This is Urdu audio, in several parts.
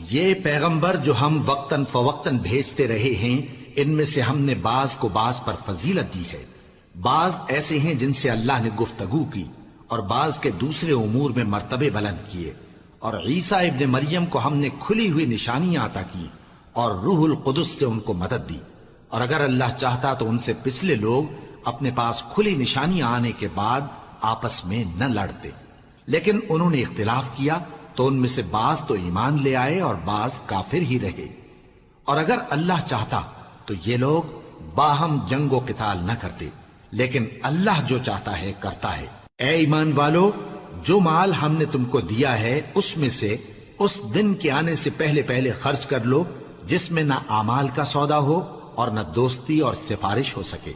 یہ پیغمبر جو ہم وقتاً فوقتاً بھیجتے رہے ہیں، ان میں سے ہم نے بعض کو بعض پر فضیلت دی ہے۔ بعض ایسے ہیں جن سے اللہ نے گفتگو کی، اور بعض کے دوسرے امور میں مرتبے بلند کیے۔ اور عیسیٰ ابن مریم کو ہم نے کھلی ہوئی نشانیاں عطا کی اور روح القدس سے ان کو مدد دی۔ اور اگر اللہ چاہتا تو ان سے پچھلے لوگ اپنے پاس کھلی نشانیاں آنے کے بعد آپس میں نہ لڑتے، لیکن انہوں نے اختلاف کیا تو ان میں سے بعض تو ایمان لے آئے اور بعض کافر ہی رہے۔ اور اگر اللہ چاہتا تو یہ لوگ باہم جنگ و قتال نہ کرتے، لیکن اللہ جو چاہتا ہے کرتا ہے۔ اے ایمان والو، جو مال ہم نے تم کو دیا ہے اس میں سے اس دن کے آنے سے پہلے پہلے خرچ کر لو جس میں نہ اعمال کا سودا ہو اور نہ دوستی اور سفارش ہو سکے،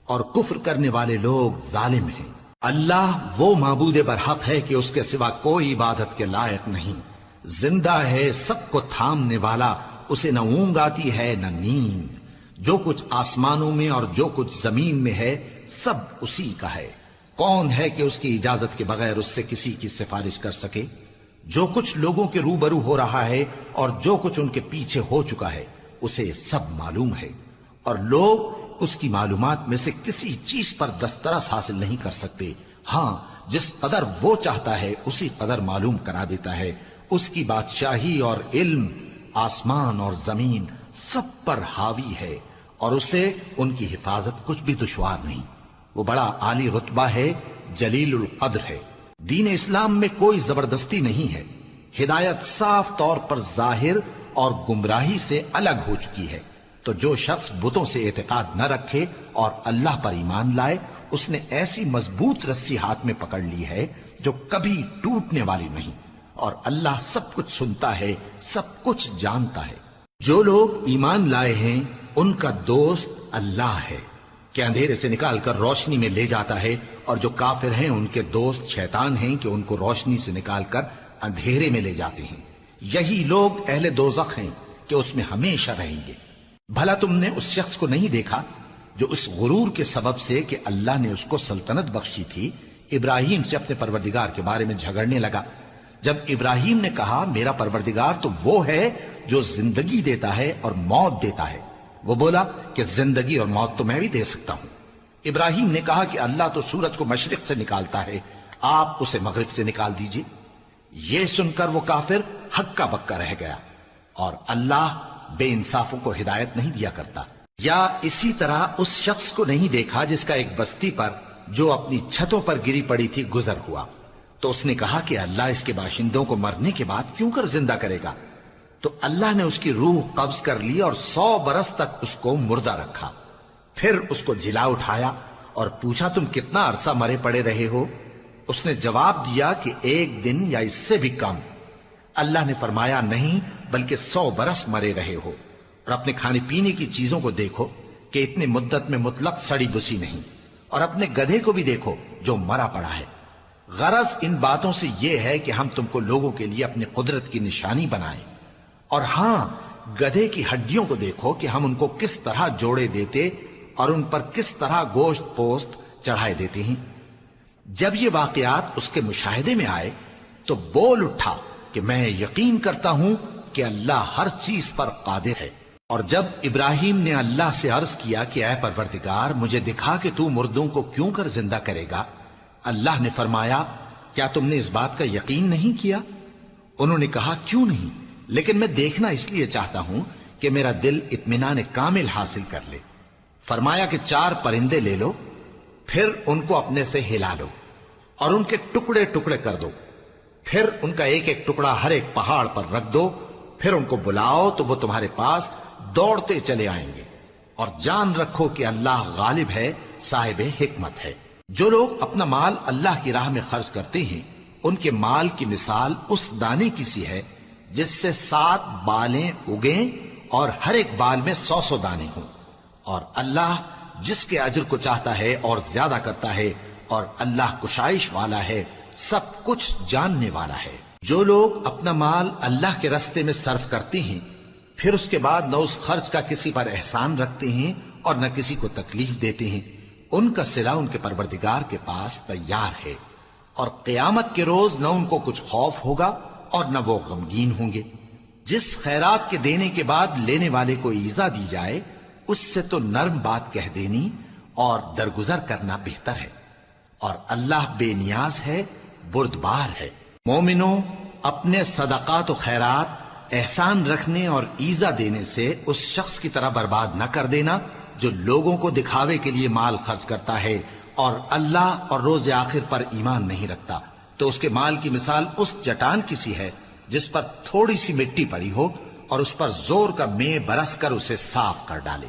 اور کفر کرنے والے لوگ ظالم ہیں۔ اللہ وہ معبود برحق ہے کہ اس کے سوا کوئی عبادت کے لائق نہیں، زندہ ہے، سب کو تھامنے والا، اسے نہ اونگ آتی ہے نہ نیند۔ جو کچھ آسمانوں میں اور جو کچھ زمین میں ہے سب اسی کا ہے۔ کون ہے کہ اس کی اجازت کے بغیر اس سے کسی کی سفارش کر سکے؟ جو کچھ لوگوں کے روبرو ہو رہا ہے اور جو کچھ ان کے پیچھے ہو چکا ہے اسے سب معلوم ہے، اور لوگ اس کی معلومات میں سے کسی چیز پر دسترس حاصل نہیں کر سکتے۔ ہاں، جس قدر وہ چاہتا ہے اسی قدر معلوم کرا دیتا ہے۔ اس کی بادشاہی اور علم آسمان اور زمین سب پر حاوی ہے، اور اسے ان کی حفاظت کچھ بھی دشوار نہیں۔ وہ بڑا عالی رتبہ ہے، جلیل القدر ہے۔ دین اسلام میں کوئی زبردستی نہیں ہے، ہدایت صاف طور پر ظاہر اور گمراہی سے الگ ہو چکی ہے۔ تو جو شخص بتوں سے اعتقاد نہ رکھے اور اللہ پر ایمان لائے، اس نے ایسی مضبوط رسی ہاتھ میں پکڑ لی ہے جو کبھی ٹوٹنے والی نہیں، اور اللہ سب کچھ سنتا ہے، سب کچھ جانتا ہے۔ جو لوگ ایمان لائے ہیں ان کا دوست اللہ ہے کہ اندھیرے سے نکال کر روشنی میں لے جاتا ہے، اور جو کافر ہیں ان کے دوست شیطان ہیں کہ ان کو روشنی سے نکال کر اندھیرے میں لے جاتے ہیں۔ یہی لوگ اہل دوزخ ہیں کہ اس میں ہمیشہ رہیں گے۔ بھلا تم نے اس شخص کو نہیں دیکھا جو اس غرور کے سبب سے کہ اللہ نے اس کو سلطنت بخشی تھی، ابراہیم سے اپنے پروردگار کے بارے میں جھگڑنے لگا؟ جب ابراہیم نے کہا میرا پروردگار تو وہ ہے جو زندگی دیتا ہے اور موت دیتا ہے، وہ بولا کہ زندگی اور موت تو میں بھی دے سکتا ہوں۔ ابراہیم نے کہا کہ اللہ تو سورج کو مشرق سے نکالتا ہے، آپ اسے مغرب سے نکال دیجئے۔ یہ سن کر وہ کافر ہکا بکا رہ گیا، اور اللہ بے انصافوں کو ہدایت نہیں دیا کرتا۔ یا اسی طرح اس شخص کو نہیں دیکھا جس کا ایک بستی پر جو اپنی چھتوں پر گری پڑی تھی گزر ہوا، تو اس نے کہا کہ اللہ اس کے باشندوں کو مرنے کے بعد کیوں کر زندہ کرے گا؟ تو اللہ نے اس کی روح قبض کر لی اور 100 برس تک اس کو مردہ رکھا۔ پھر اس کو جلا اٹھایا اور پوچھا تم کتنا عرصہ مرے پڑے رہے ہو؟ اس نے جواب دیا کہ 1 دن یا اس سے بھی کم۔ اللہ نے فرمایا نہیں، بلکہ 100 برس مرے رہے ہو، اور اپنے کھانے پینے کی چیزوں کو دیکھو کہ اتنی مدت میں مطلق سڑی بسی نہیں، اور اپنے گدھے کو بھی دیکھو جو مرا پڑا ہے۔ غرض ان باتوں سے یہ ہے کہ ہم تم کو لوگوں کے لیے اپنی قدرت کی نشانی بنائیں۔ اور ہاں، گدھے کی ہڈیوں کو دیکھو کہ ہم ان کو کس طرح جوڑے دیتے اور ان پر کس طرح گوشت پوست چڑھائے دیتے ہیں۔ جب یہ واقعات اس کے مشاہدے میں آئے تو بول اٹھا کہ میں یقین کرتا ہوں کہ اللہ ہر چیز پر قادر ہے۔ اور جب ابراہیم نے اللہ سے عرض کیا کہ اے پروردگار مجھے دکھا کہ تو مردوں کو کیوں کر زندہ کرے گا، اللہ نے فرمایا کیا تم نے اس بات کا یقین نہیں کیا؟ انہوں نے کہا کیوں نہیں، لیکن میں دیکھنا اس لیے چاہتا ہوں کہ میرا دل اطمینان کامل حاصل کر لے۔ فرمایا کہ 4 پرندے لے لو، پھر ان کو اپنے سے ہلا لو اور ان کے ٹکڑے ٹکڑے کر دو، پھر ان کا ایک ایک ٹکڑا ہر ایک پہاڑ پر رکھ دو، پھر ان کو بلاؤ تو وہ تمہارے پاس دوڑتے چلے آئیں گے، اور جان رکھو کہ اللہ غالب ہے، صاحب حکمت ہے۔ جو لوگ اپنا مال اللہ کی راہ میں خرچ کرتے ہیں ان کے مال کی مثال اس دانے کی سی ہے جس سے 7 بالیں اگیں اور ہر ایک بال میں 100 دانے ہوں، اور اللہ جس کے اجر کو چاہتا ہے اور زیادہ کرتا ہے، اور اللہ کشائش والا ہے، سب کچھ جاننے والا ہے۔ جو لوگ اپنا مال اللہ کے راستے میں صرف کرتے ہیں پھر اس کے بعد نہ اس خرچ کا کسی پر احسان رکھتے ہیں اور نہ کسی کو تکلیف دیتے ہیں، ان کا صلہ ان کے پروردگار کے پاس تیار ہے، اور قیامت کے روز نہ ان کو کچھ خوف ہوگا اور نہ وہ غمگین ہوں گے۔ جس خیرات کے دینے کے بعد لینے والے کو ایذا دی جائے اس سے تو نرم بات کہہ دینی اور درگزر کرنا بہتر ہے، اور اللہ بے نیاز ہے، بردبار ہے۔ مومنوں، اپنے صدقات و خیرات احسان رکھنے اور ایذا دینے سے اس شخص کی طرح برباد نہ کر دینا جو لوگوں کو دکھاوے کے لیے مال خرچ کرتا ہے اور اللہ اور روز آخر پر ایمان نہیں رکھتا، تو اس کے مال کی مثال اس چٹان کی سی ہے جس پر تھوڑی سی مٹی پڑی ہو اور اس پر زور کا مے برس کر اسے صاف کر ڈالے۔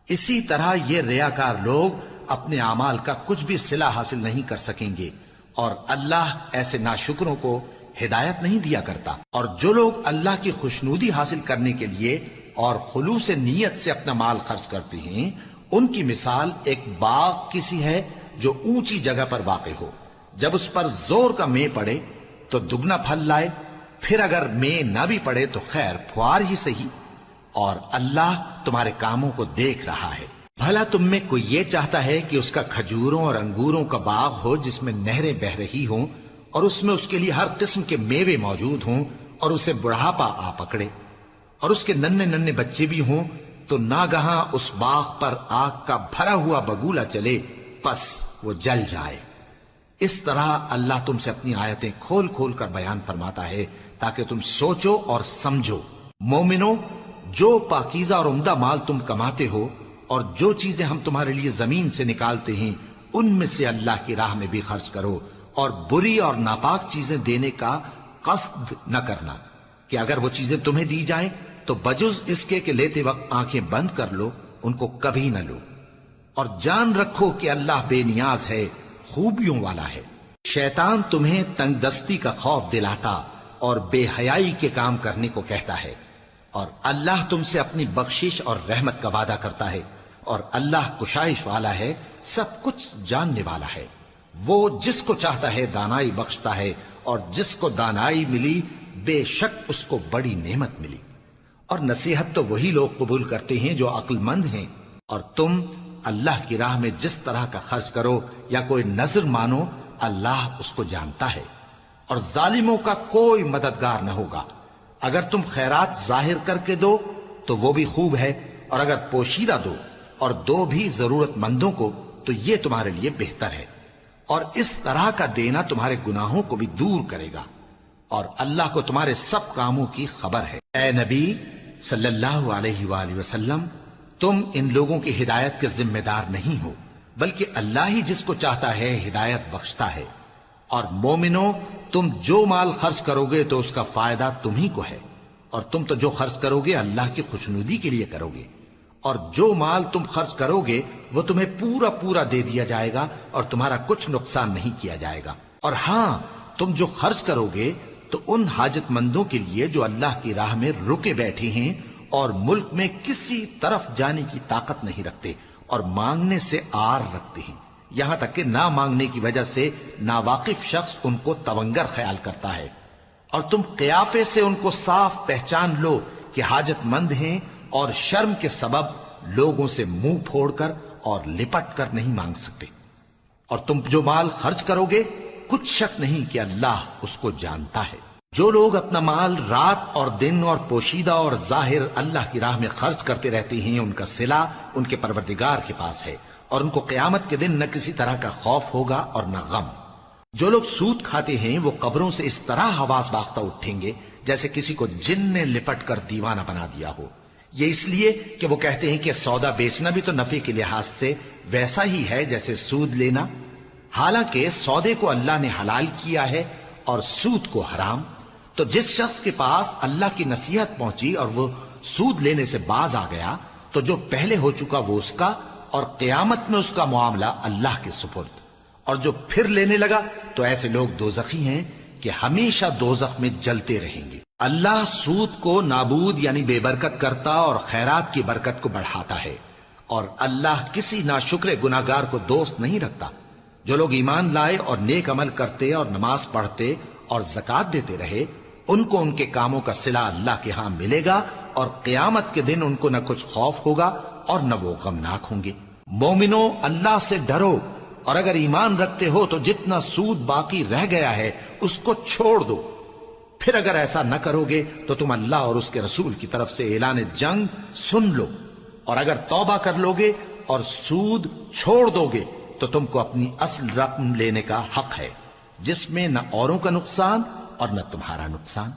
اسی طرح یہ ریاکار لوگ اپنے اعمال کا کچھ بھی صلہ حاصل نہیں کر سکیں گے، اور اللہ ایسے ناشکروں کو ہدایت نہیں دیا کرتا۔ اور جو لوگ اللہ کی خوشنودی حاصل کرنے کے لیے اور خلوص نیت سے اپنا مال خرچ کرتے ہیں، ان کی مثال ایک باغ کی سی ہے جو اونچی جگہ پر واقع ہو، جب اس پر زور کا مے پڑے تو دگنا پھل لائے، پھر اگر مے نہ بھی پڑے تو خیر پھوار ہی صحیح، اور اللہ تمہارے کاموں کو دیکھ رہا ہے۔ بھلا تم میں کوئی یہ چاہتا ہے کہ اس کا کھجوروں اور انگوروں کا باغ ہو جس میں نہریں بہہ رہی ہوں اور اس میں اس کے لیے ہر قسم کے میوے موجود ہوں اور اسے بڑھاپا آ پکڑے اور اس کے ننھے ننھے بچے بھی ہوں، تو ناگہاں اس باغ پر آگ کا بھرا ہوا بگولا چلے، پس وہ جل جائے۔ اس طرح اللہ تم سے اپنی آیتیں کھول کھول کر بیان فرماتا ہے تاکہ تم سوچو اور سمجھو۔ مومنو، جو پاکیزہ اور عمدہ مال تم کماتے ہو اور جو چیزیں ہم تمہارے لیے زمین سے نکالتے ہیں ان میں سے اللہ کی راہ میں بھی خرچ کرو، اور بری اور ناپاک چیزیں دینے کا قصد نہ کرنا کہ اگر وہ چیزیں تمہیں دی جائیں تو بجز اس کے کہ لیتے وقت آنکھیں بند کر لو ان کو کبھی نہ لو، اور جان رکھو کہ اللہ بے نیاز ہے، خوبیوں والا ہے۔ شیطان تمہیں تنگ دستی کا خوف دلاتا اور بے حیائی کے کام کرنے کو کہتا ہے، اور اللہ تم سے اپنی بخشش اور رحمت کا وعدہ کرتا ہے، اور اللہ کشائش والا ہے، سب کچھ جاننے والا ہے۔ وہ جس کو چاہتا ہے دانائی بخشتا ہے، اور جس کو دانائی ملی بے شک اس کو بڑی نعمت ملی۔ اور نصیحت تو وہی لوگ قبول کرتے ہیں جو عقل مند ہیں، اور تم اللہ کی راہ میں جس طرح کا خرچ کرو یا کوئی نذر مانو اللہ اس کو جانتا ہے، اور ظالموں کا کوئی مددگار نہ ہوگا۔ اگر تم خیرات ظاہر کر کے دو تو وہ بھی خوب ہے، اور اگر پوشیدہ دو اور دو بھی ضرورت مندوں کو تو یہ تمہارے لیے بہتر ہے، اور اس طرح کا دینا تمہارے گناہوں کو بھی دور کرے گا، اور اللہ کو تمہارے سب کاموں کی خبر ہے۔ اے نبی صلی اللہ علیہ وآلہ وسلم، تم ان لوگوں کی ہدایت کے ذمہ دار نہیں ہو، بلکہ اللہ ہی جس کو چاہتا ہے ہدایت بخشتا ہے۔ اور مومنو، تم جو مال خرچ کرو گے تو اس کا فائدہ تمہیں کو ہے، اور تم تو جو خرچ کرو گے اللہ کی خوشنودی کے لیے کرو گے، اور جو مال تم خرچ کرو گے وہ تمہیں پورا پورا دے دیا جائے گا اور تمہارا کچھ نقصان نہیں کیا جائے گا۔ اور ہاں، تم جو خرچ کرو گے تو ان حاجت مندوں کے لیے جو اللہ کی راہ میں رکے بیٹھے ہیں اور ملک میں کسی طرف جانے کی طاقت نہیں رکھتے اور مانگنے سے آر رکھتے ہیں، یہاں تک کہ نہ مانگنے کی وجہ سے ناواقف شخص ان کو تونگر خیال کرتا ہے، اور تم قیافے سے ان کو صاف پہچان لو کہ حاجت مند ہیں، اور شرم کے سبب لوگوں سے منہ پھوڑ کر اور لپٹ کر نہیں مانگ سکتے۔ اور تم جو مال خرچ کرو گے کچھ شک نہیں کہ اللہ اس کو جانتا ہے۔ جو لوگ اپنا مال رات اور دن اور پوشیدہ اور ظاہر اللہ کی راہ میں خرچ کرتے رہتے ہیں، ان کا صلہ ان کے پروردگار کے پاس ہے، اور ان کو قیامت کے دن نہ کسی طرح کا خوف ہوگا اور نہ غم۔ جو لوگ سود کھاتے ہیں وہ قبروں سے اس طرح حواس باختہ اٹھیں گے جیسے کسی کو جن نے لپٹ کر دیوانہ بنا دیا ہو، یہ اس لیے کہ وہ کہتے ہیں کہ سودا بیچنا بھی تو نفع کے لحاظ سے ویسا ہی ہے جیسے سود لینا، حالانکہ سودے کو اللہ نے حلال کیا ہے اور سود کو حرام۔ تو جس شخص کے پاس اللہ کی نصیحت پہنچی اور وہ سود لینے سے باز آ گیا تو جو پہلے ہو چکا وہ اس کا، اور قیامت میں اس کا معاملہ اللہ کے سپرد، اور جو پھر لینے لگا تو ایسے لوگ دوزخی ہیں کہ ہمیشہ دوزخ میں جلتے رہیں گے۔ اللہ سود کو نابود یعنی بے برکت کرتا اور خیرات کی برکت کو بڑھاتا ہے، اور اللہ کسی ناشکر گناہگار کو دوست نہیں رکھتا۔ جو لوگ ایمان لائے اور نیک عمل کرتے اور نماز پڑھتے اور زکوٰۃ دیتے رہے، ان کو ان کے کاموں کا صلہ اللہ کے ہاں ملے گا، اور قیامت کے دن ان کو نہ کچھ خوف ہوگا اور نہ وہ غمناک ہوں گے۔ مومنو، اللہ سے ڈرو، اور اگر ایمان رکھتے ہو تو جتنا سود باقی رہ گیا ہے اس کو چھوڑ دو، پھر اگر ایسا نہ کرو گے تو تم اللہ اور اس کے رسول کی طرف سے اعلان جنگ سن لو، اور اگر توبہ کر لو گے اور سود چھوڑ دو گے تو تم کو اپنی اصل رقم لینے کا حق ہے، جس میں نہ اوروں کا نقصان اور نہ تمہارا نقصان۔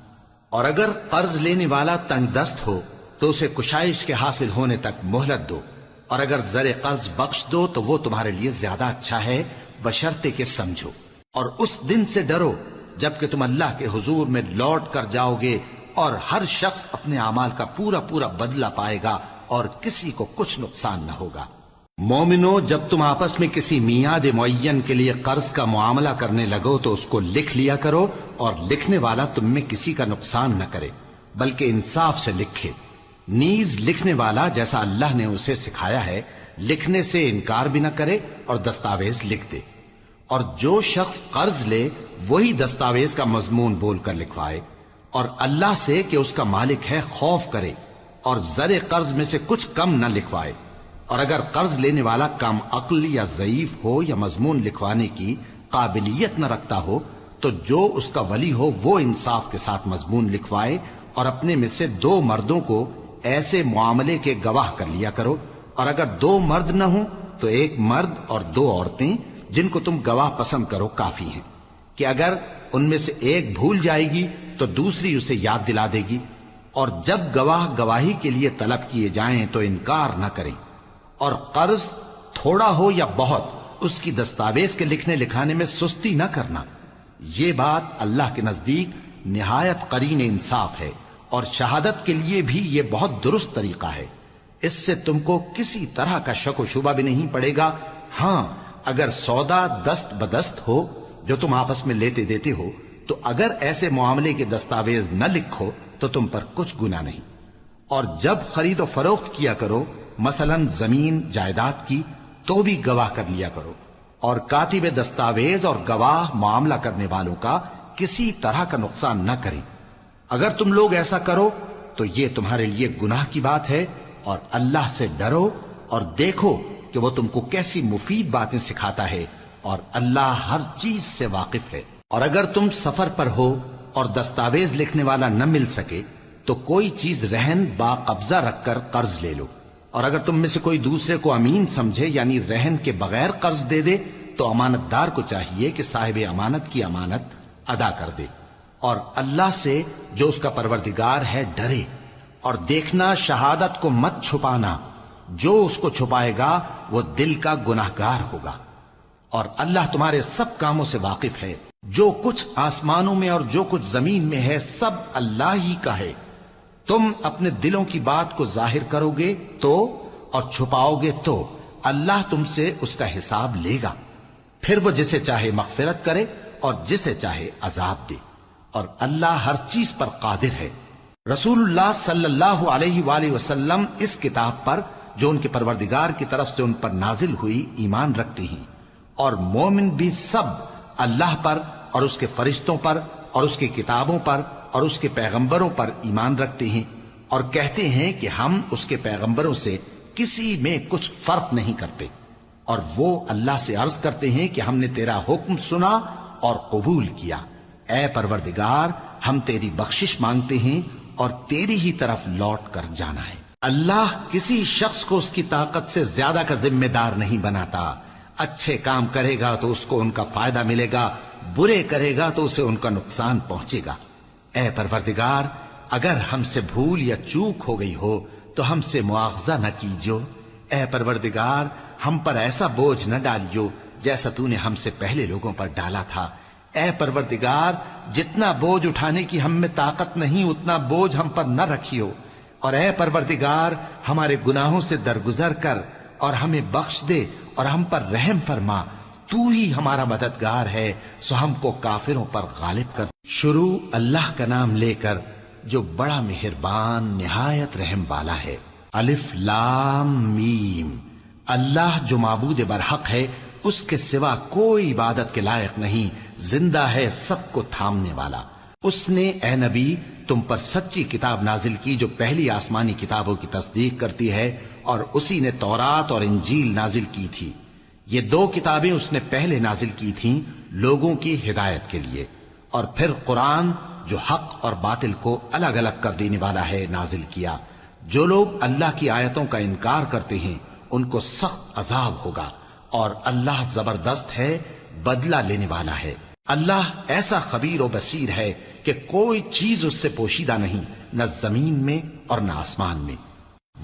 اور اگر قرض لینے والا تنگ دست ہو تو اسے کشائش کے حاصل ہونے تک مہلت دو، اور اگر زر قرض بخش دو تو وہ تمہارے لیے زیادہ اچھا ہے، بشرطے کہ سمجھو۔ اور اس دن سے ڈرو جبکہ تم اللہ کے حضور میں لوٹ کر جاؤ گے، اور ہر شخص اپنے اعمال کا پورا پورا بدلہ پائے گا اور کسی کو کچھ نقصان نہ ہوگا۔ مومنو، جب تم آپس میں کسی میعاد معین کے لیے قرض کا معاملہ کرنے لگو تو اس کو لکھ لیا کرو، اور لکھنے والا تم میں کسی کا نقصان نہ کرے بلکہ انصاف سے لکھے۔ نیز لکھنے والا جیسا اللہ نے اسے سکھایا ہے لکھنے سے انکار بھی نہ کرے اور دستاویز لکھ دے، اور جو شخص قرض لے وہی دستاویز کا مضمون بول کر لکھوائے، اور اللہ سے کہ اس کا مالک ہے خوف کرے، اور زر قرض میں سے کچھ کم نہ لکھوائے۔ اور اگر قرض لینے والا کم عقل یا ضعیف ہو یا مضمون لکھوانے کی قابلیت نہ رکھتا ہو تو جو اس کا ولی ہو وہ انصاف کے ساتھ مضمون لکھوائے، اور اپنے میں سے 2 مردوں کو ایسے معاملے کے گواہ کر لیا کرو، اور اگر 2 مرد نہ ہوں تو 1 مرد اور 2 عورتیں جن کو تم گواہ پسند کرو کافی ہیں، کہ اگر ان میں سے ایک بھول جائے گی تو دوسری اسے یاد دلا دے گی۔ اور جب گواہ گواہی کے لیے طلب کیے جائیں تو انکار نہ کریں، اور قرض تھوڑا ہو یا بہت اس کی دستاویز کے لکھنے لکھانے میں سستی نہ کرنا۔ یہ بات اللہ کے نزدیک نہایت قرین انصاف ہے، اور شہادت کے لیے بھی یہ بہت درست طریقہ ہے۔ اس سے تم کو کسی طرح کا شک و شبہ بھی نہیں پڑے گا۔ ہاں، اگر سودا دست بدست ہو جو تم آپس میں لیتے دیتے ہو تو اگر ایسے معاملے کے دستاویز نہ لکھو تو تم پر کچھ گناہ نہیں۔ اور جب خرید و فروخت کیا کرو، مثلا زمین جائیداد کی، تو بھی گواہ کر لیا کرو، اور کاتب دستاویز اور گواہ معاملہ کرنے والوں کا کسی طرح کا نقصان نہ کریں۔ اگر تم لوگ ایسا کرو تو یہ تمہارے لیے گناہ کی بات ہے، اور اللہ سے ڈرو اور دیکھو کہ وہ تم کو کیسی مفید باتیں سکھاتا ہے، اور اللہ ہر چیز سے واقف ہے۔ اور اگر تم سفر پر ہو اور دستاویز لکھنے والا نہ مل سکے تو کوئی چیز رہن با قبضہ رکھ کر قرض لے لو، اور اگر تم میں سے کوئی دوسرے کو امین سمجھے یعنی رہن کے بغیر قرض دے دے تو امانت دار کو چاہیے کہ صاحب امانت کی امانت ادا کر دے، اور اللہ سے جو اس کا پروردگار ہے ڈرے، اور دیکھنا شہادت کو مت چھپانا، جو اس کو چھپائے گا وہ دل کا گناہگار ہوگا۔ اور اللہ تمہارے سب کاموں سے واقف ہے، جو کچھ آسمانوں میں اور جو کچھ زمین میں ہے سب اللہ ہی کا ہے۔ تم اپنے دلوں کی بات کو ظاہر کرو گے تو اور چھپاؤ گے تو اللہ تم سے اس کا حساب لے گا، پھر وہ جسے چاہے مغفرت کرے اور جسے چاہے عذاب دے، اور اللہ ہر چیز پر قادر ہے۔ رسول اللہ صلی اللہ علیہ وآلہ وسلم اس کتاب پر جو ان کے پروردگار کی طرف سے ان پر نازل ہوئی ایمان رکھتے ہیں، اور مومن بھی سب اللہ پر اور اس کے فرشتوں پر اور اس کی کتابوں پر اور اس کے پیغمبروں پر ایمان رکھتے ہیں، اور کہتے ہیں کہ ہم اس کے پیغمبروں سے کسی میں کچھ فرق نہیں کرتے، اور وہ اللہ سے عرض کرتے ہیں کہ ہم نے تیرا حکم سنا اور قبول کیا۔ اے پروردگار، ہم تیری بخشش مانگتے ہیں اور تیری ہی طرف لوٹ کر جانا ہے۔ اللہ کسی شخص کو اس کی طاقت سے زیادہ کا ذمہ دار نہیں بناتا۔ اچھے کام کرے گا تو اس کو ان کا فائدہ ملے گا، برے کرے گا تو اسے ان کا نقصان پہنچے گا۔ اے پروردگار، اگر ہم سے بھول یا چوک ہو گئی ہو تو ہم سے مواخذہ نہ کیجو۔ اے پروردگار، ہم پر ایسا بوجھ نہ ڈالیو جیسا تو نے ہم سے پہلے لوگوں پر ڈالا تھا۔ اے پروردگار، جتنا بوجھ اٹھانے کی ہم میں طاقت نہیں اتنا بوجھ ہم پر نہ رکھیو، اور اے پروردگار، ہمارے گناہوں سے درگزر کر اور ہمیں بخش دے اور ہم پر رحم فرما، تو ہی ہمارا مددگار ہے، سو ہم کو کافروں پر غالب کر۔ شروع اللہ کا نام لے کر جو بڑا مہربان نہایت رحم والا ہے۔ الف لام میم۔ اللہ جو معبود برحق ہے، اس کے سوا کوئی عبادت کے لائق نہیں، زندہ ہے، سب کو تھامنے والا۔ اس نے اے نبی تم پر سچی کتاب نازل کی جو پہلی آسمانی کتابوں کی تصدیق کرتی ہے، اور اسی نے تورات اور انجیل نازل کی تھی۔ یہ 2 کتابیں اس نے پہلے نازل کی تھیں لوگوں کی ہدایت کے لیے، اور پھر قرآن جو حق اور باطل کو الگ الگ کر دینے والا ہے نازل کیا۔ جو لوگ اللہ کی آیتوں کا انکار کرتے ہیں ان کو سخت عذاب ہوگا، اور اللہ زبردست ہے، بدلہ لینے والا ہے۔ اللہ ایسا خبیر و بصیر ہے کہ کوئی چیز اس سے پوشیدہ نہیں، نہ زمین میں اور نہ آسمان میں۔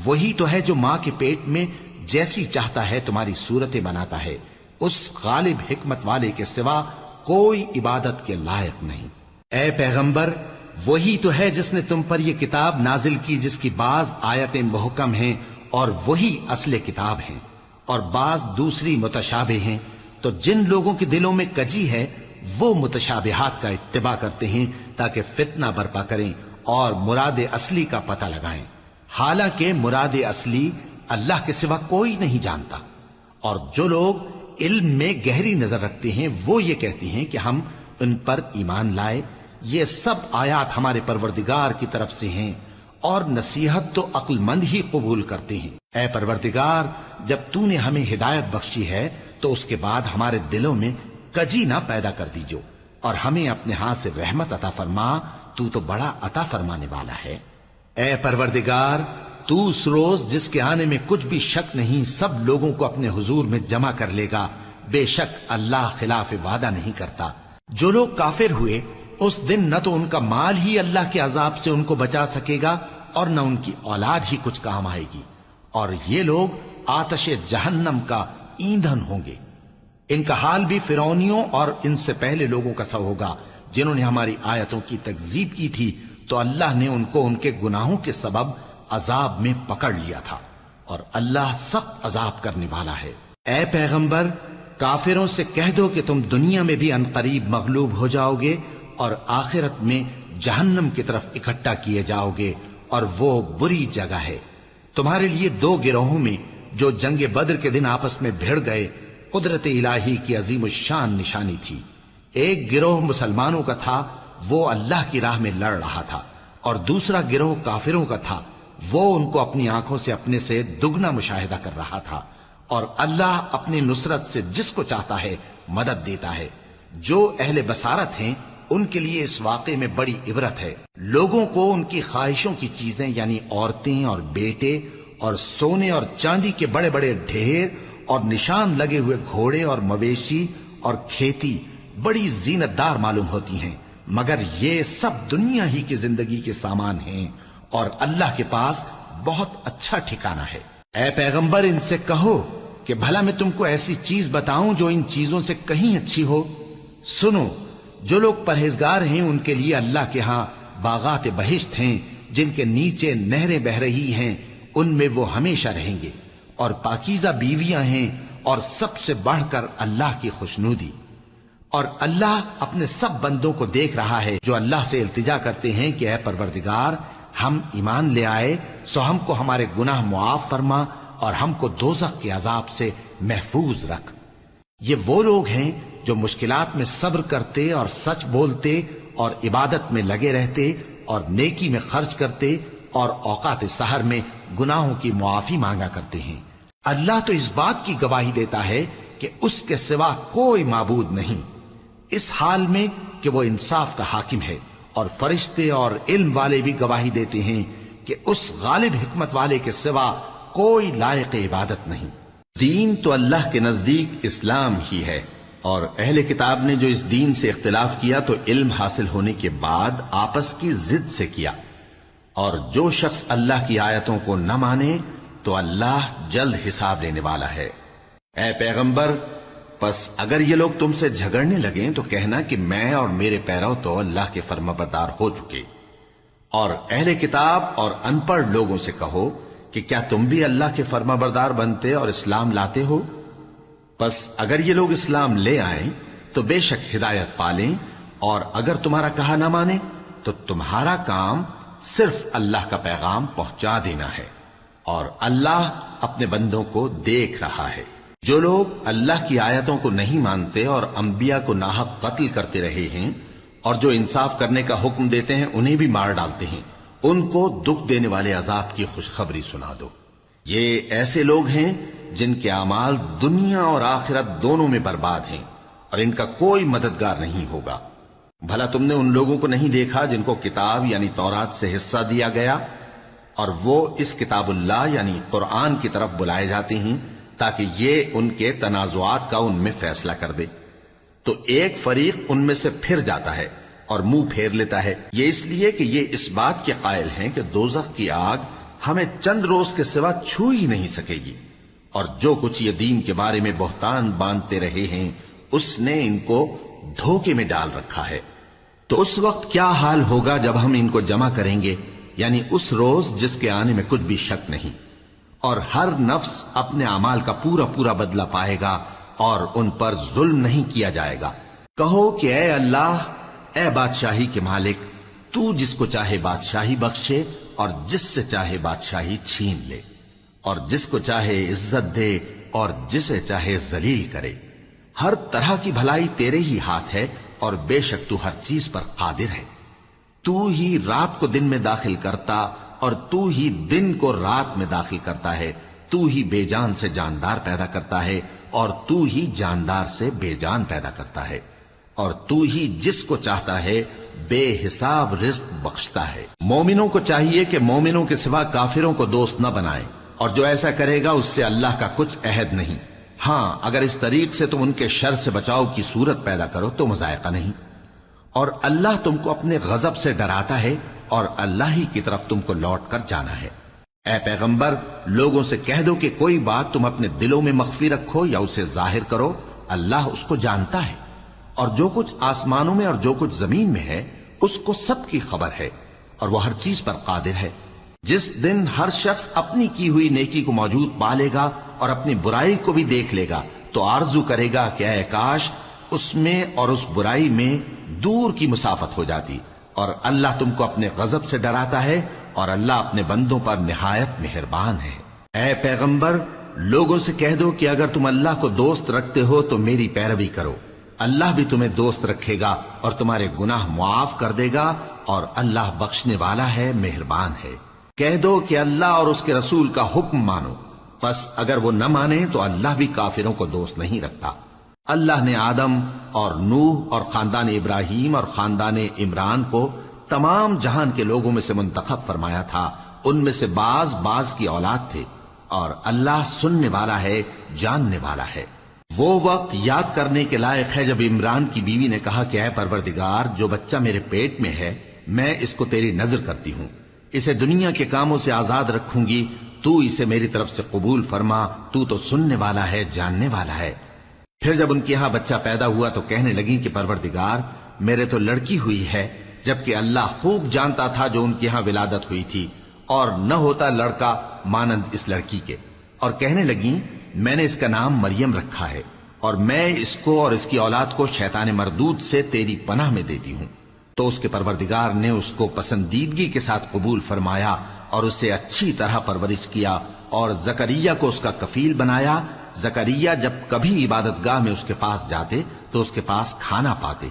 وہی تو ہے جو ماں کے پیٹ میں جیسی چاہتا ہے تمہاری صورتیں بناتا ہے، اس غالب حکمت والے کے سوا کوئی عبادت کے لائق نہیں۔ اے پیغمبر، وہی تو ہے جس نے تم پر یہ کتاب نازل کی جس کی بعض آیتیں محکم ہیں اور وہی اصل کتاب ہیں، اور بعض دوسری متشابہ ہیں۔ تو جن لوگوں کے دلوں میں کجی ہے وہ متشابہات کا اتباع کرتے ہیں تاکہ فتنہ برپا کریں اور مراد اصلی کا پتہ لگائیں، حالانکہ مراد اصلی اللہ کے سوا کوئی نہیں جانتا۔ اور جو لوگ علم میں گہری نظر رکھتے ہیں وہ یہ کہتے ہیں کہ ہم ان پر ایمان لائے، یہ سب آیات ہمارے پروردگار کی طرف سے ہیں، اور نصیحت تو عقل مند ہی قبول کرتے ہیں۔ اے پروردگار، جب تو نے ہمیں ہدایت بخشی ہے تو اس کے بعد ہمارے دلوں میں کجی نہ پیدا کر دیجو، اور ہمیں اپنے ہاتھ سے رحمت عطا فرما، تو بڑا عطا فرمانے والا ہے۔ اے پروردگار، تو اس روز جس کے آنے میں کچھ بھی شک نہیں سب لوگوں کو اپنے حضور میں جمع کر لے گا، بے شک اللہ خلاف وعدہ نہیں کرتا۔ جو لوگ کافر ہوئے اس دن نہ تو ان کا مال ہی اللہ کے عذاب سے ان کو بچا سکے گا اور نہ ان کی اولاد ہی کچھ کام آئے گی، اور یہ لوگ آتش جہنم کا ایندھن ہوں گے۔ ان کا حال بھی فرعونیوں اور ان سے پہلے لوگوں کا سا ہوگا جنہوں نے ہماری آیتوں کی تکذیب کی تھی، تو اللہ نے ان کو ان کے گناہوں کے سبب عذاب میں پکڑ لیا تھا، اور اللہ سخت عذاب کرنے والا ہے۔ اے پیغمبر، کافروں سے کہہ دو کہ تم دنیا میں بھی عنقریب مغلوب ہو جاؤ گے اور آخرت میں جہنم کی طرف اکٹھا کیے جاؤ گے، اور وہ بری جگہ ہے۔ تمہارے لیے دو گروہوں میں جو جنگ بدر کے دن آپس میں بھیڑ گئے قدرت الہی کی عظیم الشان نشانی تھی۔ ایک گروہ مسلمانوں کا تھا، وہ اللہ کی راہ میں لڑ رہا تھا، اور دوسرا گروہ کافروں کا تھا، وہ ان کو اپنی آنکھوں سے اپنے سے دگنا مشاہدہ کر رہا تھا۔ اور اللہ اپنی نصرت سے جس کو چاہتا ہے مدد دیتا ہے۔ جو اہل بصارت ہیں ان کے لیے اس واقعے میں بڑی عبرت ہے۔ لوگوں کو ان کی خواہشوں کی چیزیں یعنی عورتیں اور بیٹے اور سونے اور چاندی کے بڑے بڑے ڈھیر اور نشان لگے ہوئے گھوڑے اور مویشی اور کھیتی بڑی زینت دار معلوم ہوتی ہیں، مگر یہ سب دنیا ہی کی زندگی کے سامان ہیں، اور اللہ کے پاس بہت اچھا ٹھکانہ ہے۔ اے پیغمبر، ان سے کہو کہ بھلا میں تم کو ایسی چیز بتاؤں جو ان چیزوں سے کہیں اچھی ہو؟ سنو، جو لوگ پرہیزگار ہیں ان کے لیے اللہ کے ہاں باغات بہشت ہیں جن کے نیچے نہریں بہ رہی ہیں، ان میں وہ ہمیشہ رہیں گے، اور پاکیزہ بیویاں ہیں، اور سب سے بڑھ کر اللہ کی خوشنودی۔ اور اللہ اپنے سب بندوں کو دیکھ رہا ہے جو اللہ سے التجا کرتے ہیں کہ اے پروردگار، ہم ایمان لے آئے سو ہم کو ہمارے گناہ معاف فرما اور ہم کو دوزخ کے عذاب سے محفوظ رکھ۔ یہ وہ لوگ ہیں جو مشکلات میں صبر کرتے اور سچ بولتے اور عبادت میں لگے رہتے اور نیکی میں خرچ کرتے اور اوقات سحر میں گناہوں کی معافی مانگا کرتے ہیں۔ اللہ تو اس بات کی گواہی دیتا ہے کہ اس کے سوا کوئی معبود نہیں، اس حال میں کہ وہ انصاف کا حاکم ہے، اور فرشتے اور علم والے بھی گواہی دیتے ہیں کہ اس غالب حکمت والے کے سوا کوئی لائق عبادت نہیں۔ دین تو اللہ کے نزدیک اسلام ہی ہے، اور اہل کتاب نے جو اس دین سے اختلاف کیا تو علم حاصل ہونے کے بعد آپس کی ضد سے کیا، اور جو شخص اللہ کی آیتوں کو نہ مانے تو اللہ جلد حساب لینے والا ہے۔ اے پیغمبر، پس اگر یہ لوگ تم سے جھگڑنے لگیں تو کہنا کہ میں اور میرے پیرو تو اللہ کے فرمانبردار ہو چکے، اور اہل کتاب اور ان پڑھ لوگوں سے کہو کہ کیا تم بھی اللہ کے فرمانبردار بنتے اور اسلام لاتے ہو؟ پس اگر یہ لوگ اسلام لے آئیں تو بے شک ہدایت پالیں، اور اگر تمہارا کہا نہ مانے تو تمہارا کام صرف اللہ کا پیغام پہنچا دینا ہے، اور اللہ اپنے بندوں کو دیکھ رہا ہے۔ جو لوگ اللہ کی آیتوں کو نہیں مانتے اور انبیاء کو ناحق قتل کرتے رہے ہیں، اور جو انصاف کرنے کا حکم دیتے ہیں انہیں بھی مار ڈالتے ہیں، ان کو دکھ دینے والے عذاب کی خوشخبری سنا دو۔ یہ ایسے لوگ ہیں جن کے اعمال دنیا اور آخرت دونوں میں برباد ہیں، اور ان کا کوئی مددگار نہیں ہوگا۔ بھلا تم نے ان لوگوں کو نہیں دیکھا جن کو کتاب یعنی تورات سے حصہ دیا گیا اور وہ اس کتاب اللہ یعنی قرآن کی طرف بلائے جاتے ہیں تاکہ یہ ان کے تنازعات کا ان میں فیصلہ کر دے؟ تو ایک فریق ان میں سے پھر جاتا ہے اور منہ پھیر لیتا ہے، یہ اس لیے کہ یہ اس بات کے قائل ہیں کہ دوزخ کی آگ ہمیں چند روز کے سوا چھو ہی نہیں سکے گی، اور جو کچھ یہ دین کے بارے میں بہتان باندھتے رہے ہیں اس نے ان کو دھوکے میں ڈال رکھا ہے۔ تو اس وقت کیا حال ہوگا جب ہم ان کو جمع کریں گے، یعنی اس روز جس کے آنے میں کچھ بھی شک نہیں، اور ہر نفس اپنے اعمال کا پورا پورا بدلہ پائے گا اور ان پر ظلم نہیں کیا جائے گا۔ کہو کہ اے اللہ، اے بادشاہی کے مالک، تو جس کو چاہے بادشاہی بخشے اور جس سے چاہے بادشاہی چھین لے، اور جس کو چاہے عزت دے اور جسے چاہے ذلیل کرے۔ ہر طرح کی بھلائی تیرے ہی ہاتھ ہے اور بے شک تو ہر چیز پر قادر ہے۔ تو ہی رات کو دن میں داخل کرتا اور تو ہی دن کو رات میں داخل کرتا ہے، تو ہی بے جان سے جاندار پیدا کرتا ہے اور تو ہی جاندار سے بے جان پیدا کرتا ہے، اور تو ہی جس کو چاہتا ہے بے حساب رزق بخشتا ہے۔ مومنوں کو چاہیے کہ مومنوں کے سوا کافروں کو دوست نہ بنائیں، اور جو ایسا کرے گا اس سے اللہ کا کچھ عہد نہیں۔ ہاں، اگر اس طریق سے تم ان کے شر سے بچاؤ کی صورت پیدا کرو تو مذائقہ نہیں، اور اللہ تم کو اپنے غضب سے ڈراتا ہے اور اللہ ہی کی طرف تم کو لوٹ کر جانا ہے۔ اے پیغمبر، لوگوں سے کہہ دو کہ کوئی بات تم اپنے دلوں میں مخفی رکھو یا اسے ظاہر کرو، اللہ اس کو جانتا ہے، اور جو کچھ آسمانوں میں اور جو کچھ زمین میں ہے اس کو سب کی خبر ہے، اور وہ ہر چیز پر قادر ہے۔ جس دن ہر شخص اپنی کی ہوئی نیکی کو موجود پا لے گا اور اپنی برائی کو بھی دیکھ لے گا تو آرزو کرے گا کہ اے کاش اس میں اور اس برائی میں دور کی مسافت ہو جاتی، اور اللہ تم کو اپنے غضب سے ڈراتا ہے اور اللہ اپنے بندوں پر نہایت مہربان ہے۔ اے پیغمبر، لوگوں سے کہہ دو کہ اگر تم اللہ کو دوست رکھتے ہو تو میری پیروی کرو، اللہ بھی تمہیں دوست رکھے گا اور تمہارے گناہ معاف کر دے گا، اور اللہ بخشنے والا ہے، مہربان ہے۔ کہہ دو کہ اللہ اور اس کے رسول کا حکم مانو، پس اگر وہ نہ مانے تو اللہ بھی کافروں کو دوست نہیں رکھتا۔ اللہ نے آدم اور نوح اور خاندان ابراہیم اور خاندان عمران کو تمام جہان کے لوگوں میں سے منتخب فرمایا تھا، ان میں سے بعض کی اولاد تھے، اور اللہ سننے والا ہے، جاننے والا ہے۔ وہ وقت یاد کرنے کے لائق ہے جب عمران کی بیوی نے کہا کہ اے پروردگار، جو بچہ میرے پیٹ میں ہے میں اس کو تیری نظر کرتی ہوں، اسے دنیا کے کاموں سے آزاد رکھوں گی، تو اسے میری طرف سے قبول فرما، تو سننے والا ہے، جاننے والا ہے۔ پھر جب ان کے ہاں بچہ پیدا ہوا تو کہنے لگی کہ پروردگار، میرے تو لڑکی ہوئی ہے، جبکہ اللہ خوب جانتا تھا جو ان کے ہاں ولادت ہوئی تھی، اور نہ ہوتا لڑکا مانند اس لڑکی کے، اور کہنے لگی میں نے اس کا نام مریم رکھا ہے، اور میں اس کو اور اس کی اولاد کو شیطان مردود سے تیری پناہ میں دیتی ہوں۔ تو اس کے پروردگار نے اس کو پسندیدگی کے ساتھ قبول فرمایا اور اسے اچھی طرح پرورش کیا، اور زکریا کو اس کا کفیل بنایا۔ زکریا جب کبھی عبادت گاہ میں اس کے پاس جاتے تو اس کے پاس کھانا پاتے۔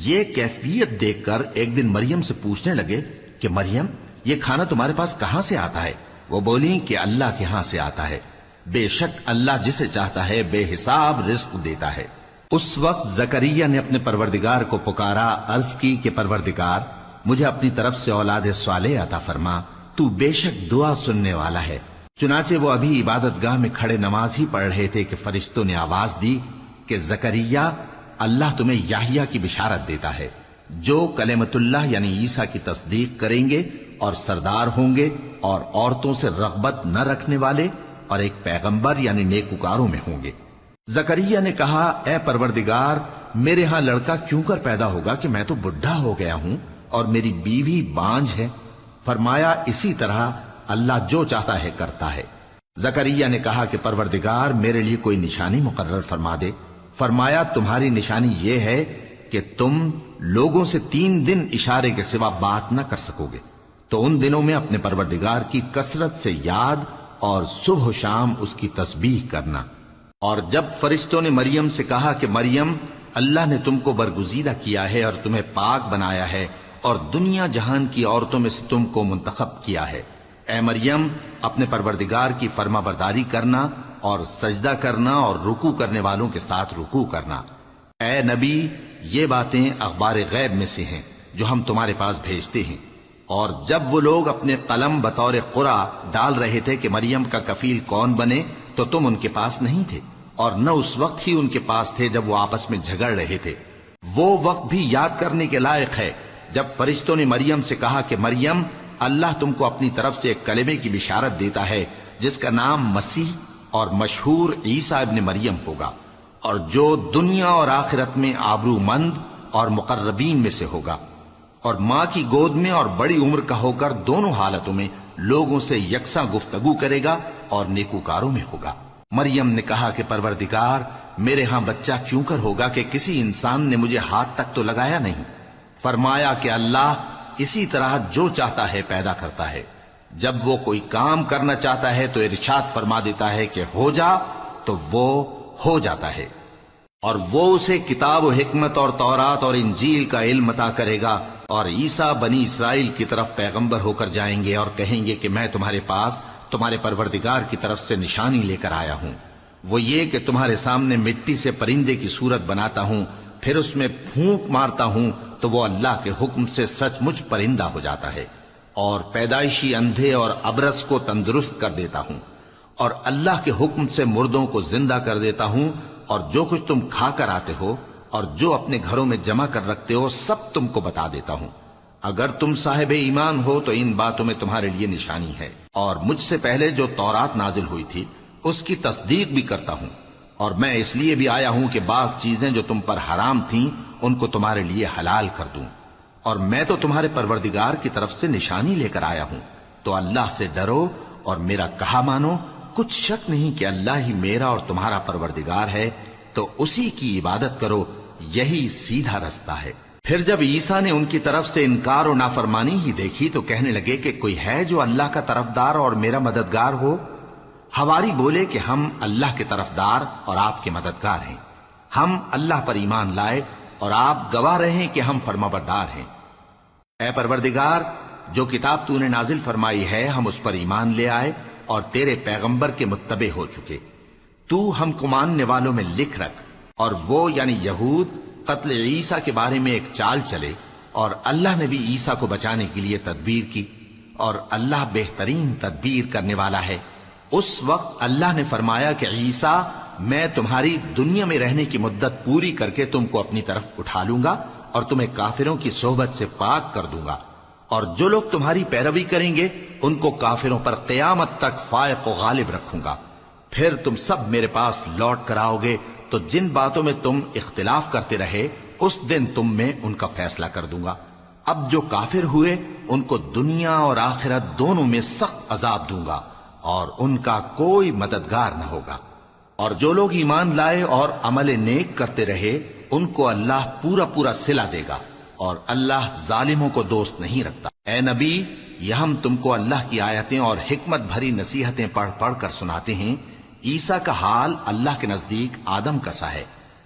یہ کیفیت دیکھ کر ایک دن مریم سے پوچھنے لگے کہ مریم، یہ کھانا تمہارے پاس کہاں سے آتا ہے؟ وہ بولی کہ اللہ کے ہاں سے آتا ہے، بے شک اللہ جسے چاہتا ہے بے حساب رزق دیتا ہے۔ اس وقت زکریا نے اپنے پروردگار کو پکارا، عرض کی کہ پروردگار، مجھے اپنی طرف سے اولاد صالح عطا فرما، تو بے شک دعا سننے والا ہے۔ چنانچہ وہ ابھی عبادت گاہ میں کھڑے نماز ہی پڑھ رہے تھے کہ فرشتوں نے آواز دی کہ زکریا، اللہ تمہیں یحییٰ کی بشارت دیتا ہے، جو کلمۃ اللہ یعنی عیسیٰ کی تصدیق کریں گے اور سردار ہوں گے اور عورتوں سے رغبت نہ رکھنے والے اور ایک پیغمبر یعنی نیکوکاروں میں ہوں گے۔ زکریا نے کہا، اے پروردگار، میرے ہاں لڑکا کیوں کر پیدا ہوگا کہ میں تو بڈھا ہو گیا ہوں اور میری بیوی بانجھ ہے؟ فرمایا، اسی طرح اللہ جو چاہتا ہے کرتا ہے۔ زکریا نے کہا کہ پروردگار، میرے لیے کوئی نشانی مقرر فرما دے۔ فرمایا، تمہاری نشانی یہ ہے کہ تم لوگوں سے 3 دن اشارے کے سوا بات نہ کر سکو گے، تو ان دنوں میں اپنے پروردگار کی کثرت سے یاد اور صبح و شام اس کی تسبیح کرنا۔ اور جب فرشتوں نے مریم سے کہا کہ مریم، اللہ نے تم کو برگزیدہ کیا ہے اور تمہیں پاک بنایا ہے اور دنیا جہان کی عورتوں میں سے تم کو منتخب کیا ہے، اے مریم، اپنے پروردگار کی فرما برداری کرنا اور سجدہ کرنا اور رکوع کرنے والوں کے ساتھ رکوع کرنا۔ اے نبی، یہ باتیں اخبار غیب میں سے ہیں جو ہم تمہارے پاس بھیجتے ہیں۔ اور جب وہ لوگ اپنے قلم بطور قرعہ ڈال رہے تھے کہ مریم کا کفیل کون بنے تو تم ان کے پاس نہیں تھے، اور نہ اس وقت ہی ان کے پاس تھے جب وہ آپس میں جھگڑ رہے تھے۔ وہ وقت بھی یاد کرنے کے لائق ہے جب فرشتوں نے مریم سے کہا کہ مریم، اللہ تم کو اپنی طرف سے ایک کلمے کی بشارت دیتا ہے جس کا نام مسیح اور مشہور عیسیٰ ابن مریم ہوگا، اور جو دنیا اور آخرت میں آبرو مند اور مقربین میں سے ہوگا، اور ماں کی گود میں اور بڑی عمر کا ہو کر دونوں حالتوں میں لوگوں سے یکساں گفتگو کرے گا اور نیکوکاروں میں ہوگا۔ مریم نے کہا کہ پروردگار، میرے ہاں بچہ کیوں کر ہوگا کہ کسی انسان نے مجھے ہاتھ تک تو لگایا نہیں۔ فرمایا کہ اللہ اسی طرح جو چاہتا ہے پیدا کرتا ہے، جب وہ کوئی کام کرنا چاہتا ہے تو ارشاد فرما دیتا ہے کہ ہو جا تو وہ ہو جاتا ہے۔ اور وہ اسے کتاب و حکمت اور تورات اور انجیل کا علم عطا کرے گا، اور عیسیٰ بنی اسرائیل کی طرف پیغمبر ہو کر جائیں گے اور کہیں گے کہ میں تمہارے پاس تمہارے پروردگار کی طرف سے نشانی لے کر آیا ہوں، وہ یہ کہ تمہارے سامنے مٹی سے پرندے کی صورت بناتا ہوں، پھر اس میں پھونک مارتا ہوں تو وہ اللہ کے حکم سے سچ مچ پرندہ ہو جاتا ہے، اور پیدائشی اندھے اور ابرص کو تندرست کر دیتا ہوں، اور اللہ کے حکم سے مردوں کو زندہ کر دیتا ہوں، اور جو کچھ تم کھا کر آتے ہو اور جو اپنے گھروں میں جمع کر رکھتے ہو سب تم کو بتا دیتا ہوں۔ اگر تم صاحب ایمان ہو تو ان باتوں میں تمہارے لیے نشانی ہے، اور مجھ سے پہلے جو تورات نازل ہوئی تھی اس کی تصدیق بھی کرتا ہوں، اور میں اس لیے بھی آیا ہوں کہ بعض چیزیں جو تم پر حرام تھیں ان کو تمہارے لیے حلال کر دوں، اور میں تو تمہارے پروردگار کی طرف سے نشانی لے کر آیا ہوں، تو اللہ سے ڈرو اور میرا کہا مانو۔ کچھ شک نہیں کہ اللہ ہی میرا اور تمہارا پروردگار ہے، تو اسی کی عبادت کرو، یہی سیدھا رستہ ہے۔ پھر جب عیسیٰ نے ان کی طرف سے انکار و نافرمانی ہی دیکھی تو کہنے لگے کہ کوئی ہے جو اللہ کا طرفدار اور میرا مددگار ہو؟ حواری بولے کہ ہم اللہ کے طرفدار اور آپ کے مددگار ہیں، ہم اللہ پر ایمان لائے اور آپ گواہ رہیں کہ ہم فرمانبردار ہیں۔ اے پروردگار، جو کتاب تو نے نازل فرمائی ہے ہم اس پر ایمان لے آئے اور تیرے پیغمبر کے متبع ہو چکے، تو ہم کو ماننے والوں میں لکھ رکھ۔ اور وہ یعنی یہود قتل عیسیٰ کے بارے میں ایک چال چلے، اور اللہ نے بھی عیسیٰ کو بچانے کے لیے تدبیر کی، اور اللہ بہترین تدبیر کرنے والا ہے۔ اس وقت اللہ نے فرمایا کہ عیسیٰ، میں تمہاری دنیا میں رہنے کی مدت پوری کر کے تم کو اپنی طرف اٹھا لوں گا اور تمہیں کافروں کی صحبت سے پاک کر دوں گا، اور جو لوگ تمہاری پیروی کریں گے ان کو کافروں پر قیامت تک فائق و غالب رکھوں گا۔ پھر تم سب میرے پاس لوٹ کر آؤ گے تو جن باتوں میں تم اختلاف کرتے رہے اس دن تم میں ان کا فیصلہ کر دوں گا۔ اب جو کافر ہوئے ان کو دنیا اور آخرت دونوں میں سخت عذاب دوں گا، اور ان کا کوئی مددگار نہ ہوگا۔ اور جو لوگ ایمان لائے اور عمل نیک کرتے رہے ان کو اللہ پورا پورا صلہ دے گا، اور اللہ ظالموں کو دوست نہیں رکھتا۔ اے نبی، یہ ہم تم کو اللہ کی آیتیں اور حکمت بھری نصیحتیں پڑھ پڑھ کر سناتے ہیں۔ عیسیٰ کا حال اللہ کے نزدیک آدم کا سا ہے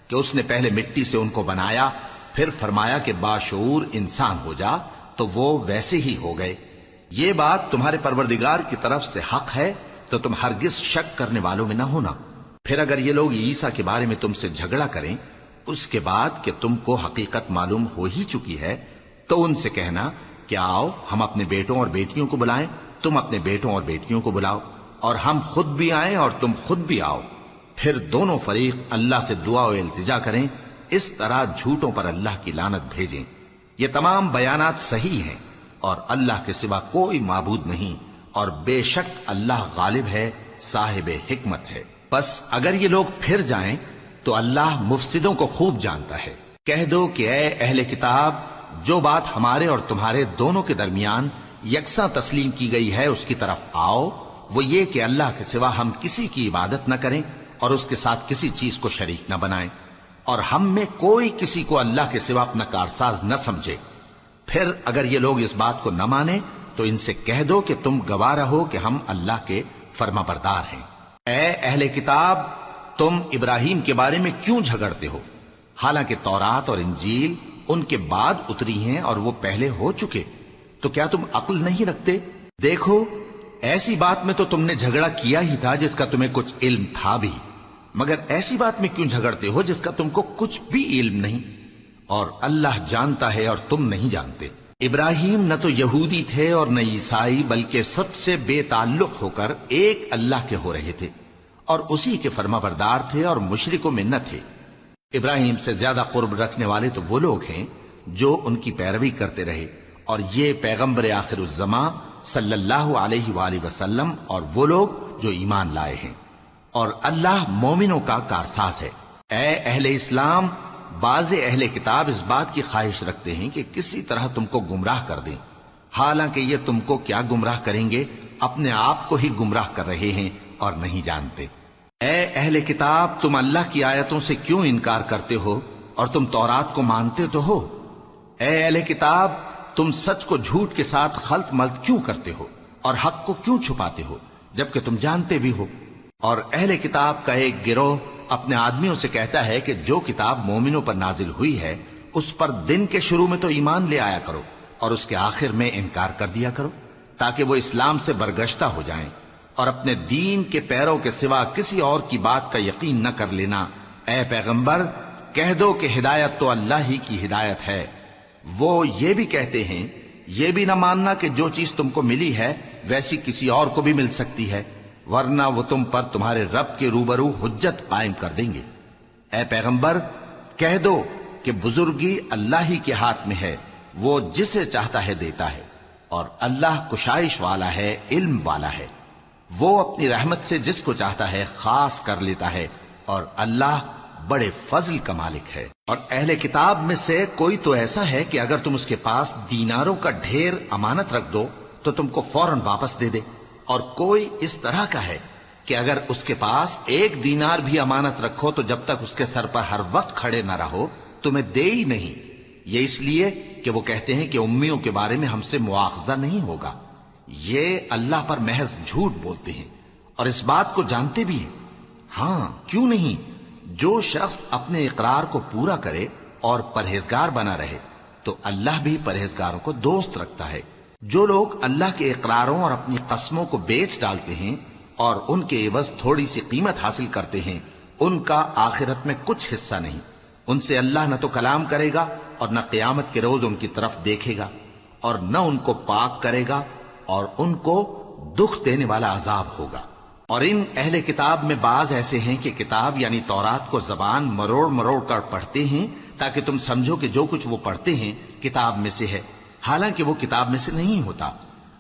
کہ اس نے پہلے مٹی سے ان کو بنایا، پھر فرمایا کہ باشعور انسان ہو جا، تو وہ ویسے ہی ہو گئے۔ یہ بات تمہارے پروردگار کی طرف سے حق ہے، تو تم ہرگز شک کرنے والوں میں نہ ہونا۔ پھر اگر یہ لوگ عیسیٰ کے بارے میں تم سے جھگڑا کریں اس کے بعد کہ تم کو حقیقت معلوم ہو ہی چکی ہے، تو ان سے کہنا کہ آؤ ہم اپنے بیٹوں اور بیٹیوں کو بلائیں، تم اپنے بیٹوں اور بیٹیوں کو بلاؤ، اور ہم خود بھی آئیں اور تم خود بھی آؤ، پھر دونوں فریق اللہ سے دعا و التجا کریں، اس طرح جھوٹوں پر اللہ کی لعنت بھیجیں۔ یہ تمام بیانات صحیح ہیں، اور اللہ کے سوا کوئی معبود نہیں، اور بے شک اللہ غالب ہے، صاحب حکمت ہے۔ بس اگر یہ لوگ پھر جائیں تو اللہ مفسدوں کو خوب جانتا ہے۔ کہہ دو کہ اے اہل کتاب، جو بات ہمارے اور تمہارے دونوں کے درمیان یکساں تسلیم کی گئی ہے اس کی طرف آؤ، وہ یہ کہ اللہ کے سوا ہم کسی کی عبادت نہ کریں اور اس کے ساتھ کسی چیز کو شریک نہ بنائیں، اور ہم میں کوئی کسی کو اللہ کے سوا اپنا کارساز نہ سمجھے۔ پھر اگر یہ لوگ اس بات کو نہ مانیں تو ان سے کہہ دو کہ تم گواہ رہو کہ ہم اللہ کے فرما بردار ہیں۔ اے اہل کتاب، تم ابراہیم کے بارے میں کیوں جھگڑتے ہو؟ حالانکہ تورات اور انجیل ان کے بعد اتری ہیں اور وہ پہلے ہو چکے، تو کیا تم عقل نہیں رکھتے؟ دیکھو، ایسی بات میں تو تم نے جھگڑا کیا ہی تھا جس کا تمہیں کچھ علم تھا بھی، مگر ایسی بات میں کیوں جھگڑتے ہو جس کا تم کو کچھ بھی علم نہیں؟ اور اللہ جانتا ہے اور تم نہیں جانتے۔ ابراہیم نہ تو یہودی تھے اور نہ عیسائی، بلکہ سب سے بے تعلق ہو کر ایک اللہ کے ہو رہے تھے اور اسی کے فرما بردار تھے اور مشرکوں میں نہ تھے۔ ابراہیم سے زیادہ قرب رکھنے والے تو وہ لوگ ہیں جو ان کی پیروی کرتے رہے، اور یہ پیغمبر آخر الزماں صلی اللہ علیہ وآلہ وسلم اور وہ لوگ جو ایمان لائے ہیں، اور اللہ مومنوں کا کارساز ہے۔ اے اہل اسلام، بعض اہل کتاب اس بات کی خواہش رکھتے ہیں کہ کسی طرح تم کو گمراہ کر دیں، حالانکہ یہ تم کو کیا گمراہ کریں گے، اپنے آپ کو ہی گمراہ کر رہے ہیں اور نہیں جانتے۔ اے اہل کتاب، تم اللہ کی آیتوں سے کیوں انکار کرتے ہو اور تم تورات کو مانتے تو ہو؟ اے اہل کتاب، تم سچ کو جھوٹ کے ساتھ خلط ملط کیوں کرتے ہو اور حق کو کیوں چھپاتے ہو جبکہ تم جانتے بھی ہو؟ اور اہل کتاب کا ایک گروہ اپنے آدمیوں سے کہتا ہے کہ جو کتاب مومنوں پر نازل ہوئی ہے اس پر دن کے شروع میں تو ایمان لے آیا کرو اور اس کے آخر میں انکار کر دیا کرو، تاکہ وہ اسلام سے برگشتہ ہو جائیں اور اپنے دین کے پیروں کے سوا کسی اور کی بات کا یقین نہ کر لینا۔ اے پیغمبر، کہہ دو کہ ہدایت تو اللہ ہی کی ہدایت ہے۔ وہ یہ بھی کہتے ہیں، یہ بھی نہ ماننا کہ جو چیز تم کو ملی ہے ویسی کسی اور کو بھی مل سکتی ہے، ورنہ وہ تم پر تمہارے رب کے روبرو حجت قائم کر دیں گے۔ اے پیغمبر، کہہ دو کہ بزرگی اللہ ہی کے ہاتھ میں ہے، وہ جسے چاہتا ہے دیتا ہے، اور اللہ کشائش والا ہے، علم والا ہے۔ وہ اپنی رحمت سے جس کو چاہتا ہے خاص کر لیتا ہے، اور اللہ بڑے فضل کا مالک ہے۔ اور اہل کتاب میں سے کوئی تو ایسا ہے کہ اگر تم اس کے پاس دیناروں کا ڈھیر امانت رکھ دو تو تم کو فوراً واپس دے دے، اور کوئی اس طرح کا ہے کہ اگر اس کے پاس ایک دینار بھی امانت رکھو تو جب تک اس کے سر پر ہر وقت کھڑے نہ رہو تمہیں دے ہی نہیں۔ یہ اس لیے کہ وہ کہتے ہیں کہ امیوں کے بارے میں ہم سے مواخذہ نہیں ہوگا۔ یہ اللہ پر محض جھوٹ بولتے ہیں اور اس بات کو جانتے بھی ہیں۔ ہاں، کیوں نہیں، جو شخص اپنے اقرار کو پورا کرے اور پرہیزگار بنا رہے تو اللہ بھی پرہیزگاروں کو دوست رکھتا ہے۔ جو لوگ اللہ کے اقراروں اور اپنی قسموں کو بیچ ڈالتے ہیں اور ان کے عوض تھوڑی سی قیمت حاصل کرتے ہیں، ان کا آخرت میں کچھ حصہ نہیں۔ ان سے اللہ نہ تو کلام کرے گا اور نہ قیامت کے روز ان کی طرف دیکھے گا، اور نہ ان کو پاک کرے گا، اور ان کو دکھ دینے والا عذاب ہوگا۔ اور ان اہل کتاب میں بعض ایسے ہیں کہ کتاب یعنی تورات کو زبان مروڑ مروڑ کر پڑھتے ہیں تاکہ تم سمجھو کہ جو کچھ وہ پڑھتے ہیں کتاب میں سے ہے، حالانکہ وہ کتاب میں سے نہیں ہوتا،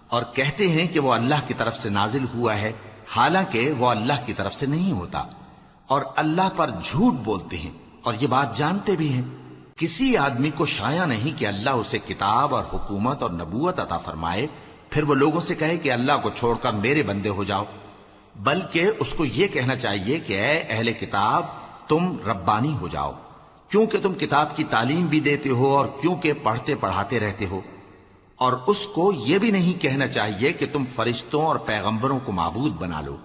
اور کہتے ہیں کہ وہ اللہ کی طرف سے نازل ہوا ہے، حالانکہ وہ اللہ کی طرف سے نہیں ہوتا، اور اللہ پر جھوٹ بولتے ہیں اور یہ بات جانتے بھی ہیں۔ کسی آدمی کو شایع نہیں کہ اللہ اسے کتاب اور حکومت اور نبوت عطا فرمائے پھر وہ لوگوں سے کہے کہ اللہ کو چھوڑ کر میرے بندے ہو جاؤ، بلکہ اس کو یہ کہنا چاہیے کہ اے اہل کتاب، تم ربانی ہو جاؤ، کیونکہ تم کتاب کی تعلیم بھی دیتے ہو اور کیونکہ پڑھتے پڑھاتے رہتے ہو۔ اور اس کو یہ بھی نہیں کہنا چاہیے کہ تم فرشتوں اور پیغمبروں کو معبود بنا لو۔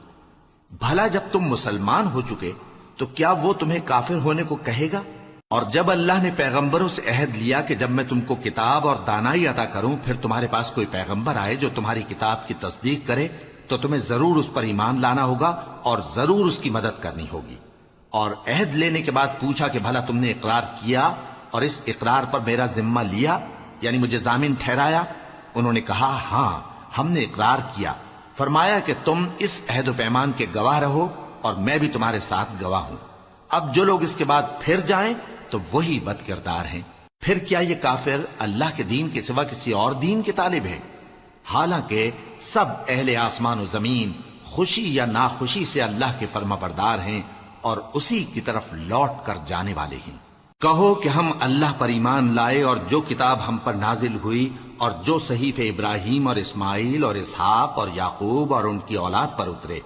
بھلا جب تم مسلمان ہو چکے تو کیا وہ تمہیں کافر ہونے کو کہے گا؟ اور جب اللہ نے پیغمبروں سے عہد لیا کہ جب میں تم کو کتاب اور دانائی عطا کروں پھر تمہارے پاس کوئی پیغمبر آئے جو تمہاری کتاب کی تصدیق کرے تو تمہیں ضرور اس پر ایمان لانا ہوگا اور ضرور اس کی مدد کرنی ہوگی۔ اور عہد لینے کے بعد پوچھا کہ بھلا تم نے اقرار کیا اور اس اقرار پر میرا ذمہ لیا، یعنی مجھے ضامن ٹھہرایا؟ انہوں نے کہا ہاں، ہم نے اقرار کیا۔ فرمایا کہ تم اس عہد و پیمان کے گواہ رہو اور میں بھی تمہارے ساتھ گواہ ہوں۔ اب جو لوگ اس کے بعد پھر جائیں تو وہی بد کردار ہیں۔ پھر کیا یہ کافر اللہ کے دین کے سوا کسی اور دین کے طالب ہیں؟ حالانکہ سب اہل آسمان و زمین خوشی یا ناخوشی سے اللہ کے فرما بردار ہیں اور اسی کی طرف لوٹ کر جانے والے ہیں۔ کہو کہ ہم اللہ پر ایمان لائے اور جو کتاب ہم پر نازل ہوئی اور جو صحیف ابراہیم اور اسماعیل اور اسحاق اور یعقوب اور ان کی اولاد پر اترے،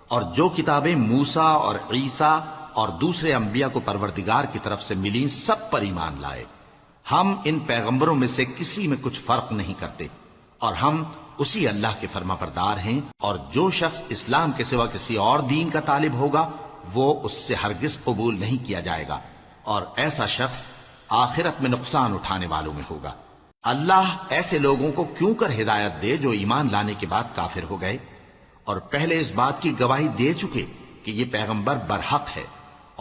اور جو کتابیں موسیٰ اور عیسیٰ اور دوسرے انبیاء کو پروردگار کی طرف سے ملیں، سب پر ایمان لائے۔ ہم ان پیغمبروں میں سے کسی میں کچھ فرق نہیں کرتے، اور ہم اسی اللہ کے فرما بردار ہیں۔ اور جو شخص اسلام کے سوا کسی اور دین کا طالب ہوگا وہ اس سے ہرگز قبول نہیں کیا جائے گا، اور ایسا شخص آخرت میں نقصان اٹھانے والوں میں ہوگا۔ اللہ ایسے لوگوں کو کیوں کر ہدایت دے جو ایمان لانے کے بعد کافر ہو گئے اور پہلے اس بات کی گواہی دے چکے کہ یہ پیغمبر برحق ہے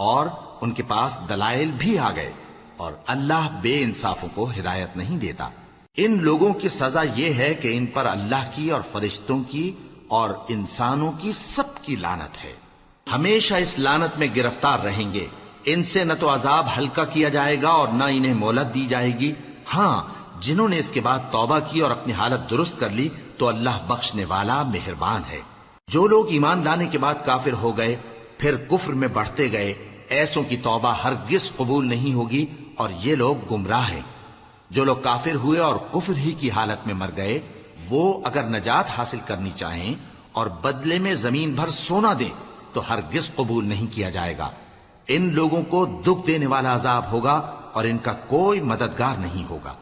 اور ان کے پاس دلائل بھی آ گئے، اور اللہ بے انصافوں کو ہدایت نہیں دیتا۔ ان لوگوں کی سزا یہ ہے کہ ان پر اللہ کی اور فرشتوں کی اور انسانوں کی سب کی لعنت ہے، ہمیشہ اس لعنت میں گرفتار رہیں گے۔ ان سے نہ تو عذاب ہلکا کیا جائے گا اور نہ انہیں مہلت دی جائے گی۔ ہاں، جنہوں نے اس کے بعد توبہ کی اور اپنی حالت درست کر لی تو اللہ بخشنے والا مہربان ہے۔ جو لوگ ایمان لانے کے بعد کافر ہو گئے پھر کفر میں بڑھتے گئے، ایسوں کی توبہ ہرگز قبول نہیں ہوگی اور یہ لوگ گمراہ ہیں۔ جو لوگ کافر ہوئے اور کفر ہی کی حالت میں مر گئے، وہ اگر نجات حاصل کرنی چاہیں اور بدلے میں زمین بھر سونا دیں تو ہرگز قبول نہیں کیا جائے گا۔ ان لوگوں کو دکھ دینے والا عذاب ہوگا اور ان کا کوئی مددگار نہیں ہوگا۔